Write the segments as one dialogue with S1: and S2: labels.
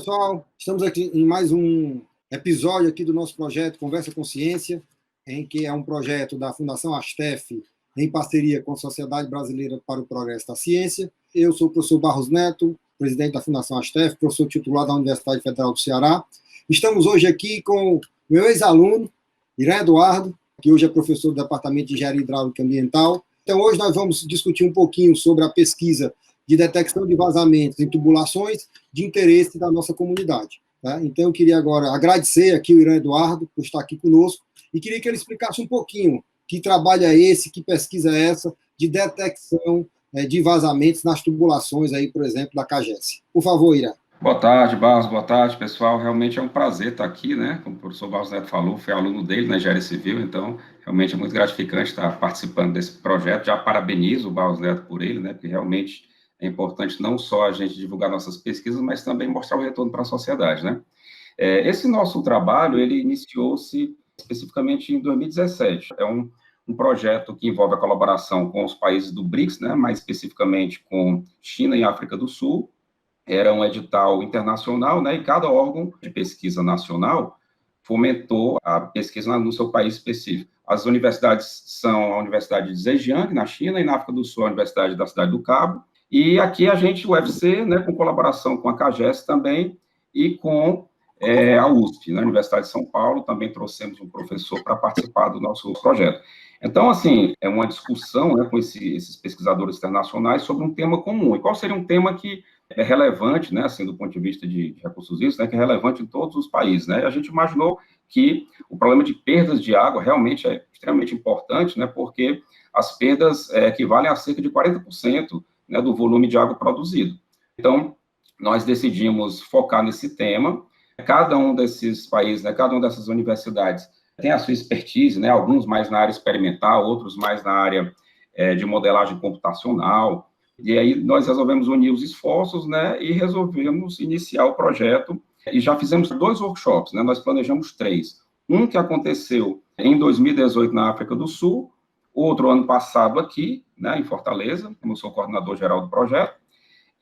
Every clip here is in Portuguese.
S1: pessoal, estamos aqui em mais um episódio aqui do nosso projeto Conversa com Ciência, em que é um projeto da Fundação Astef, em parceria com a Sociedade Brasileira para o Progresso da Ciência. Eu sou o professor Barros Neto, presidente da Fundação Astef, professor titular da Universidade Federal do Ceará. Estamos hoje aqui com o meu ex-aluno, Irã Eduardo, que hoje é professor do Departamento de Engenharia Hidráulica e Ambiental. Então, hoje nós vamos discutir um pouquinho sobre a pesquisa de detecção de vazamentos em tubulações de interesse da nossa comunidade. Tá? Então, eu queria agora agradecer aqui o Irã Eduardo por estar aqui conosco e queria que ele explicasse um pouquinho que trabalho é esse, que pesquisa é essa de detecção de vazamentos nas tubulações, aí, por exemplo, da CAGES. Por favor, Irã.
S2: Boa tarde, Barros, boa tarde, pessoal. Realmente é um prazer estar aqui, né? Como o professor Barros Neto falou, fui aluno dele na Engenharia Civil, então realmente é muito gratificante estar participando desse projeto. Já parabenizo o Barros Neto por ele, né? Porque realmente é importante não só a gente divulgar nossas pesquisas, mas também mostrar o retorno para a sociedade, né? Esse nosso trabalho, ele iniciou-se especificamente em 2017. É um projeto que envolve a colaboração com os países do BRICS, né? Mais especificamente com China e África do Sul. Era um edital internacional, né, e cada órgão de pesquisa nacional fomentou a pesquisa no seu país específico. As universidades são a Universidade de Zhejiang, na China, e na África do Sul, a Universidade da Cidade do Cabo. E aqui a gente, o UFC, né, com colaboração com a CAGES também, e com a USP, na Universidade de São Paulo, também trouxemos um professor para participar do nosso projeto. Então, assim, é uma discussão, né, com esses pesquisadores internacionais sobre um tema comum. E qual seria um tema que é relevante, né, assim, do ponto de vista de recursos hídricos, né, que é relevante em todos os países, né? A gente imaginou que o problema de perdas de água realmente é extremamente importante, né, porque as perdas equivalem a cerca de 40%, né, do volume de água produzido. Então, nós decidimos focar nesse tema. Cada um desses países, né, cada uma dessas universidades tem a sua expertise, né, alguns mais na área experimental, outros mais na área de modelagem computacional. E aí nós resolvemos unir os esforços, né, e resolvemos iniciar o projeto. E já fizemos 2 workshops, né, nós planejamos 3. Um que aconteceu em 2018 na África do Sul, outro ano passado aqui, né, em Fortaleza, como eu sou coordenador geral do projeto,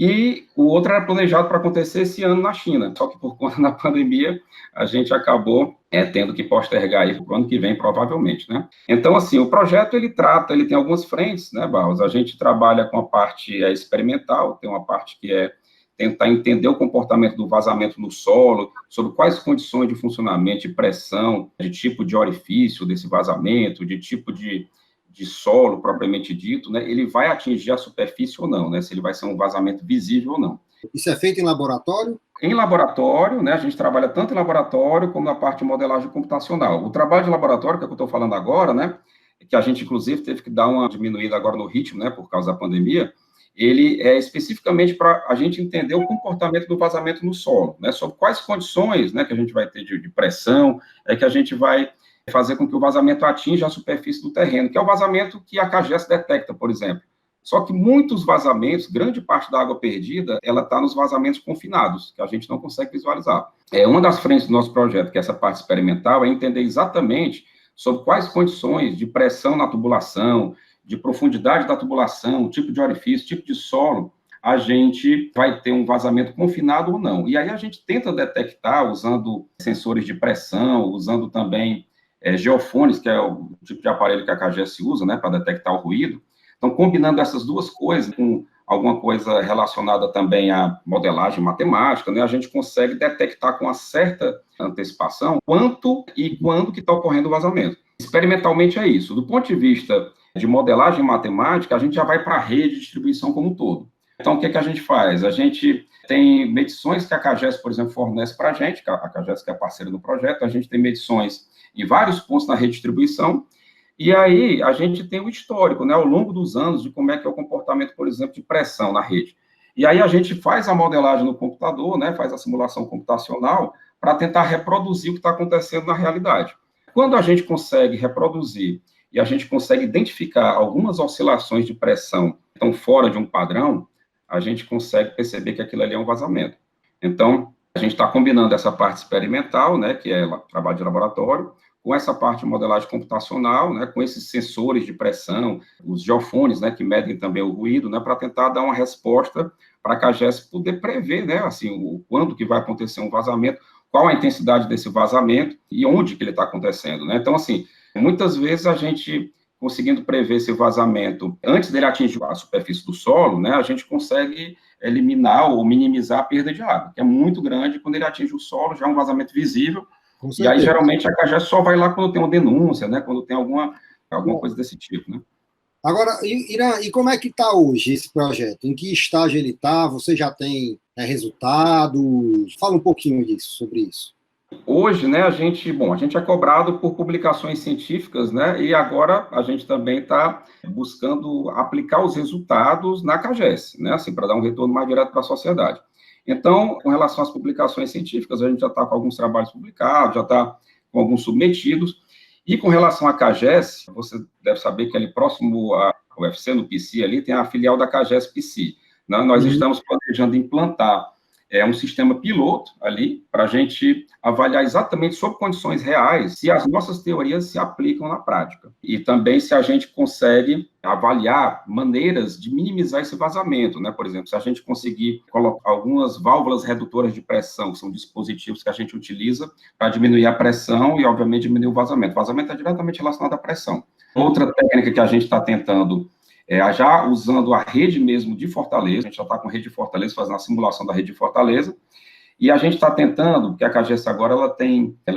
S2: e o outro era planejado para acontecer esse ano na China, só que por conta da pandemia, a gente acabou tendo que postergar aí para o ano que vem, provavelmente, né? Então, assim, o projeto, ele tem algumas frentes, né, Barros? A gente trabalha com a parte experimental, tem uma parte que é tentar entender o comportamento do vazamento no solo, sobre quais condições de funcionamento, de pressão, de tipo de orifício desse vazamento, de tipo de solo, propriamente dito, né, ele vai atingir a superfície ou não, né, se ele vai ser um vazamento visível ou não.
S1: Isso é feito em laboratório?
S2: Em laboratório, né, a gente trabalha tanto em laboratório como na parte de modelagem computacional. O trabalho de laboratório, que é o que eu estou falando agora, né, que a gente, inclusive, teve que dar uma diminuída agora no ritmo, né, por causa da pandemia, ele é especificamente para a gente entender o comportamento do vazamento no solo, né, sobre quais condições, né, que a gente vai ter de pressão, que a gente vai fazer com que o vazamento atinja a superfície do terreno, que é o vazamento que a CAGES detecta, por exemplo. Só que muitos vazamentos, grande parte da água perdida, ela está nos vazamentos confinados, que a gente não consegue visualizar. Uma das frentes do nosso projeto, que é essa parte experimental, é entender exatamente sobre quais condições de pressão na tubulação, de profundidade da tubulação, tipo de orifício, tipo de solo, a gente vai ter um vazamento confinado ou não. E aí a gente tenta detectar usando sensores de pressão, usando também geofones, que é o tipo de aparelho que a CAGES usa, né, para detectar o ruído. Então, combinando essas duas coisas, com alguma coisa relacionada também à modelagem matemática, né, a gente consegue detectar com uma certa antecipação quanto e quando que está ocorrendo o vazamento. Experimentalmente é isso. Do ponto de vista de modelagem matemática, a gente já vai para a rede de distribuição como um todo. Então, o que a gente faz? A gente tem medições que a CAGES, por exemplo, fornece para a gente, a CAGES que é parceira do projeto, a gente tem medições em vários pontos na rede de distribuição, e aí a gente tem o histórico, né, ao longo dos anos, de como é que é o comportamento, por exemplo, de pressão na rede. E aí a gente faz a modelagem no computador, né, faz a simulação computacional, para tentar reproduzir o que está acontecendo na realidade. Quando a gente consegue reproduzir e a gente consegue identificar algumas oscilações de pressão que estão fora de um padrão, a gente consegue perceber que aquilo ali é um vazamento. Então, a gente está combinando essa parte experimental, né, que é trabalho de laboratório, com essa parte de modelagem computacional, né, com esses sensores de pressão, os geofones, né, que medem também o ruído, né, para tentar dar uma resposta para a CAGES poder prever, né, assim, quando que vai acontecer um vazamento, qual a intensidade desse vazamento e onde que ele está acontecendo, né? Então, assim, muitas vezes a gente, conseguindo prever esse vazamento antes dele atingir a superfície do solo, né, a gente consegue eliminar ou minimizar a perda de água, que é muito grande quando ele atinge o solo, já é um vazamento visível. E aí, geralmente, a CAGES só vai lá quando tem uma denúncia, né, quando tem alguma coisa desse tipo, né?
S1: Agora, Irã, e como é que está hoje esse projeto? Em que estágio ele está? Você já tem resultados? Fala um pouquinho sobre isso.
S2: Hoje, né, a gente é cobrado por publicações científicas, né, e agora a gente também está buscando aplicar os resultados na CAGES, né, assim, para dar um retorno mais direto para a sociedade. Então, com relação às publicações científicas, a gente já está com alguns trabalhos publicados, já está com alguns submetidos, e com relação à CAGES, você deve saber que ali próximo ao UFC, no PC, ali tem a filial da CAGES PC, né, nós estamos planejando implantar um sistema piloto ali, para a gente avaliar exatamente, sob condições reais, se as nossas teorias se aplicam na prática. E também se a gente consegue avaliar maneiras de minimizar esse vazamento, né? Por exemplo, se a gente conseguir colocar algumas válvulas redutoras de pressão, que são dispositivos que a gente utiliza para diminuir a pressão e, obviamente, diminuir o vazamento. O vazamento é diretamente relacionado à pressão. Outra técnica que a gente está tentando já usando a rede mesmo de Fortaleza, a gente já está com a rede de Fortaleza, fazendo a simulação da rede de Fortaleza, e a gente está tentando, porque a CAGES agora ela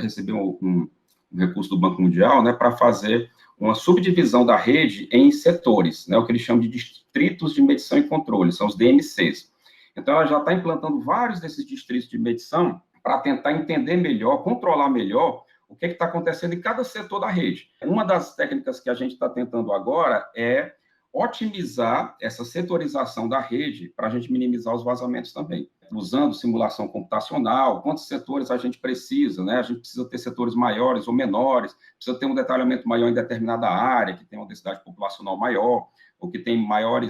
S2: recebeu um recurso do Banco Mundial, né, para fazer uma subdivisão da rede em setores, né, o que eles chamam de distritos de medição e controle, são os DMCs. Então, ela já está implantando vários desses distritos de medição para tentar entender melhor, controlar melhor o que está acontecendo em cada setor da rede. Uma das técnicas que a gente está tentando agora é otimizar essa setorização da rede para a gente minimizar os vazamentos também, usando simulação computacional, quantos setores a gente precisa, né? A gente precisa ter setores maiores ou menores, precisa ter um detalhamento maior em determinada área, que tem uma densidade populacional maior, ou que tem um maior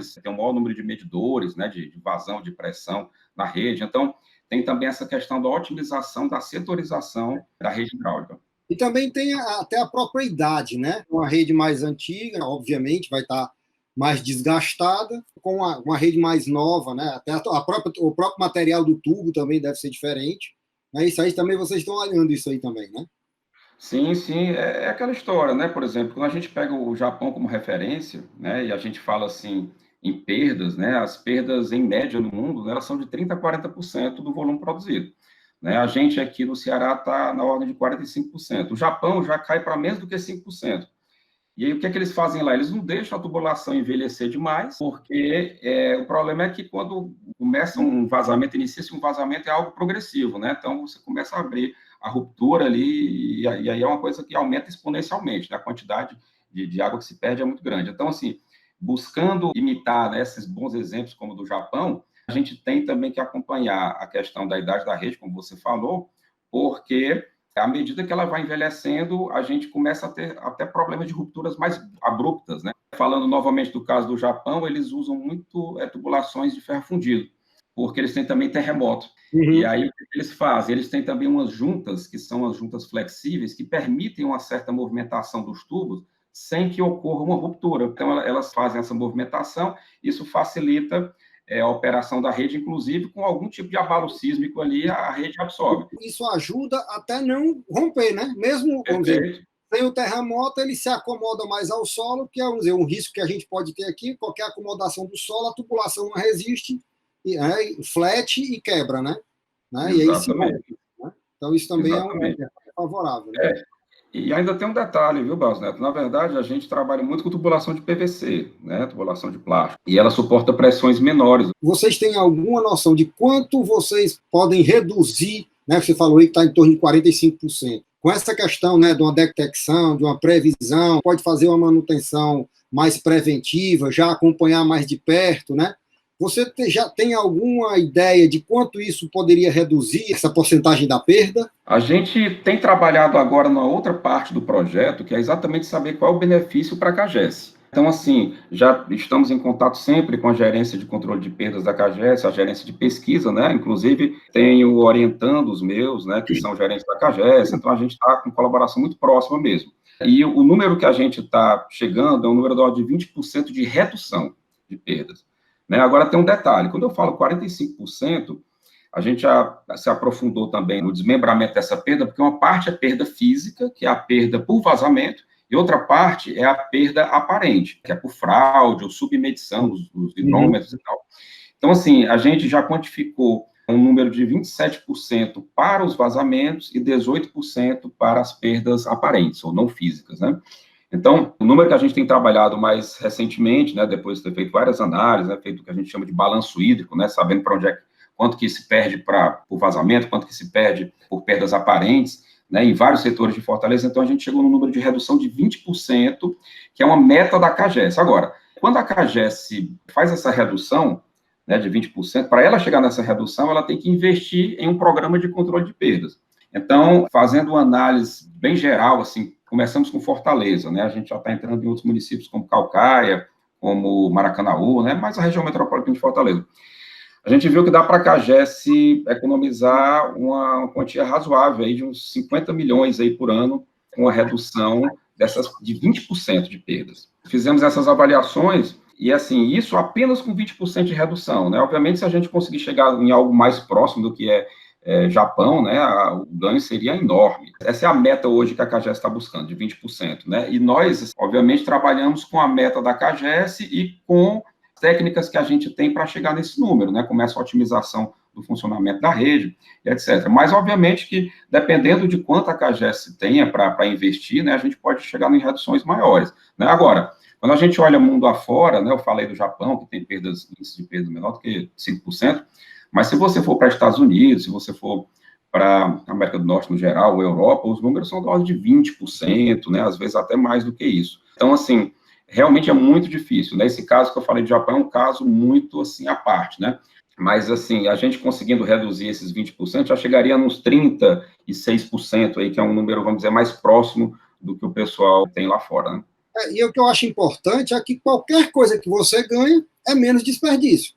S2: número de medidores, né, de vazão, de pressão na rede. Então, tem também essa questão da otimização da setorização da rede hidráulica.
S1: E também tem até a própria idade, né? Uma rede mais antiga, obviamente, vai estar mais desgastada, com uma rede mais nova, né? Até o próprio material do tubo também deve ser diferente. Né? Isso aí também vocês estão olhando isso aí também, né?
S2: Sim, sim, é aquela história, né? Por exemplo, quando a gente pega o Japão como referência, né, e a gente fala assim em perdas, né? As perdas em média no mundo, né, elas são de 30% a 40% do volume produzido. Né? A gente aqui no Ceará está na ordem de 45%. O Japão já cai para menos do que 5%. E aí, o que é que eles fazem lá? Eles não deixam a tubulação envelhecer demais, porque o problema é que quando começa um vazamento, inicia-se um vazamento, é algo progressivo, né? Então, você começa a abrir a ruptura ali, e aí é uma coisa que aumenta exponencialmente, né? A quantidade de água que se perde é muito grande. Então, assim, buscando imitar, né, esses bons exemplos como o do Japão, a gente tem também que acompanhar a questão da idade da rede, como você falou, porque à medida que ela vai envelhecendo, a gente começa a ter até problemas de rupturas mais abruptas, né? Falando novamente do caso do Japão, eles usam muito tubulações de ferro fundido, porque eles têm também terremoto. Uhum. E aí, o que eles fazem? Eles têm também umas juntas, que são as juntas flexíveis, que permitem uma certa movimentação dos tubos sem que ocorra uma ruptura. Então, elas fazem essa movimentação, isso facilita a operação da rede, inclusive com algum tipo de abalo sísmico ali, a rede absorve.
S1: Isso ajuda até não romper, né? Mesmo, vamos dizer, sem o terremoto, ele se acomoda mais ao solo, que é, vamos dizer, um risco que a gente pode ter aqui, qualquer acomodação do solo, a tubulação não resiste, flete e quebra, né? E aí se rompe, né? Então, isso também é favorável. Né?
S2: E ainda tem um detalhe, viu, Barros Neto? Na verdade, a gente trabalha muito com tubulação de PVC, né? Tubulação de plástico. E ela suporta pressões menores.
S1: Vocês têm alguma noção de quanto vocês podem reduzir, né? Você falou aí que está em torno de 45%. Com essa questão, né, de uma detecção, de uma previsão, pode fazer uma manutenção mais preventiva, já acompanhar mais de perto, né? Você já tem alguma ideia de quanto isso poderia reduzir essa porcentagem da perda?
S2: A gente tem trabalhado agora na outra parte do projeto, que é exatamente saber qual é o benefício para a CAGES. Então, assim, já estamos em contato sempre com a gerência de controle de perdas da CAGES, a gerência de pesquisa, né? Inclusive, tenho orientando os meus, né, que são gerentes da CAGES, então a gente está com colaboração muito próxima mesmo. E o número que a gente está chegando é um número da ordem de 20% de redução de perdas. Né? Agora, tem um detalhe, quando eu falo 45%, a gente já se aprofundou também no desmembramento dessa perda, porque uma parte é perda física, que é a perda por vazamento, e outra parte é a perda aparente, que é por fraude ou submedição dos hidrômetros e tal. Então, assim, a gente já quantificou um número de 27% para os vazamentos e 18% para as perdas aparentes ou não físicas, né? Então, o número que a gente tem trabalhado mais recentemente, né, depois de ter feito várias análises, né, feito o que a gente chama de balanço hídrico, né, sabendo para onde é, quanto que se perde por vazamento, quanto que se perde por perdas aparentes, né, em vários setores de Fortaleza, então a gente chegou no número de redução de 20%, que é uma meta da CAGES. Agora, quando a CAGES faz essa redução, né, de 20%, para ela chegar nessa redução, ela tem que investir em um programa de controle de perdas. Então, fazendo uma análise bem geral, assim, começamos com Fortaleza, né, a gente já está entrando em outros municípios como Caucaia, como Maracanaú, né, mas a região metropolitana de Fortaleza. A gente viu que dá para a CAGES economizar uma quantia razoável aí de uns 50 milhões aí por ano, com a redução de 20% de perdas. Fizemos essas avaliações e, assim, isso apenas com 20% de redução, né? Obviamente, se a gente conseguir chegar em algo mais próximo do que Japão, né, o ganho seria enorme. Essa é a meta hoje que a CAGES está buscando, de 20%, né? E nós, obviamente, trabalhamos com a meta da CAGES e com técnicas que a gente tem para chegar nesse número, né? Começa a otimização do funcionamento da rede, etc. Mas, obviamente, que dependendo de quanto a CAGES tenha para investir, né, a gente pode chegar em reduções maiores, né? Agora, quando a gente olha mundo afora, né, eu falei do Japão, que tem índice de perda menor do que 5%, mas se você for para Estados Unidos, se você for para a América do Norte no geral, ou Europa, os números são da ordem de 20%, né, às vezes até mais do que isso. Então, assim, realmente é muito difícil, né? Esse caso que eu falei de Japão é um caso muito, assim, à parte, né? Mas, assim, a gente conseguindo reduzir esses 20%, já chegaria nos 36% aí, que é um número, vamos dizer, mais próximo do que o pessoal tem lá fora, né?
S1: E o que eu acho importante é que qualquer coisa que você ganha é menos desperdício.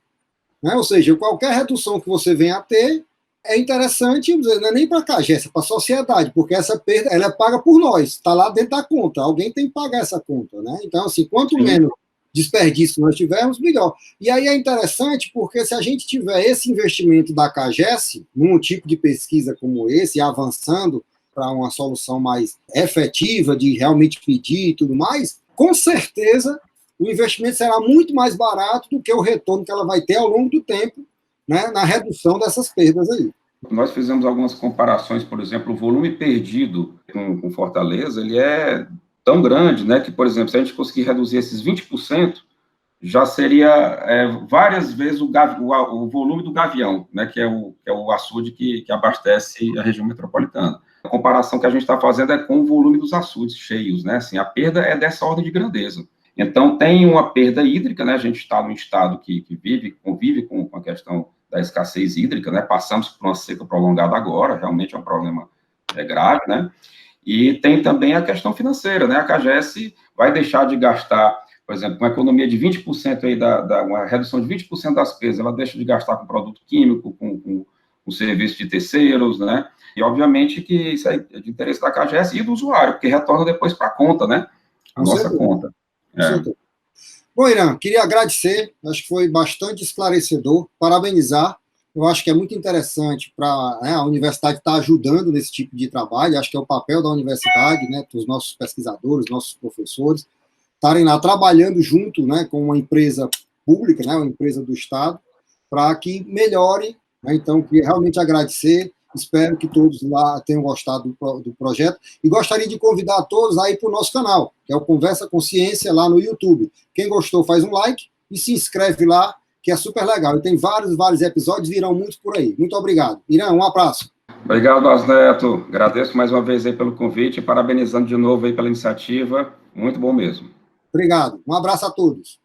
S1: Né? Ou seja, qualquer redução que você venha a ter é interessante, não é nem para a CAGES, é para a sociedade, porque essa perda ela é paga por nós, está lá dentro da conta, alguém tem que pagar essa conta. Né? Então, assim, quanto menos desperdício nós tivermos, melhor. E aí é interessante porque se a gente tiver esse investimento da CAGES, num tipo de pesquisa como esse, avançando para uma solução mais efetiva, de realmente pedir e tudo mais, com certeza o investimento será muito mais barato do que o retorno que ela vai ter ao longo do tempo, né, na redução dessas perdas aí.
S2: Nós fizemos algumas comparações, por exemplo, o volume perdido com Fortaleza, ele é tão grande, né, que, por exemplo, se a gente conseguir reduzir esses 20%, já seria várias vezes o volume do Gavião, né, que é o açude que abastece a região metropolitana. A comparação que a gente está fazendo é com o volume dos açudes cheios, né, assim, a perda é dessa ordem de grandeza. Então, tem uma perda hídrica, né, a gente está num estado que convive com a questão da escassez hídrica, né, passamos por uma seca prolongada agora, realmente é um problema grave, né, e tem também a questão financeira, né, a CAGES vai deixar de gastar, por exemplo, uma economia de 20% aí, uma redução de 20% das perdas, ela deixa de gastar com produto químico, com serviço de terceiros, né, e obviamente que isso é de interesse da CAGES e do usuário, porque retorna depois para a conta, né, a nossa conta.
S1: Bom, Irã, queria agradecer, acho que foi bastante esclarecedor, parabenizar, eu acho que é muito interessante para a universidade estar ajudando nesse tipo de trabalho, acho que é o papel da universidade, né, dos nossos pesquisadores, nossos professores, estarem lá trabalhando junto, né, com uma empresa pública, né, uma empresa do Estado, para que melhore, né, então, queria realmente agradecer, espero que todos lá tenham gostado do projeto e gostaria de convidar todos aí para o nosso canal, que é o Conversa com Ciência lá no YouTube. Quem gostou faz um like e se inscreve lá, que é super legal. E tem vários episódios, virão muitos por aí. Muito obrigado. Irã, um abraço.
S2: Obrigado, Asneto. Agradeço mais uma vez aí pelo convite e parabenizando de novo aí pela iniciativa. Muito bom mesmo.
S1: Obrigado. Um abraço a todos.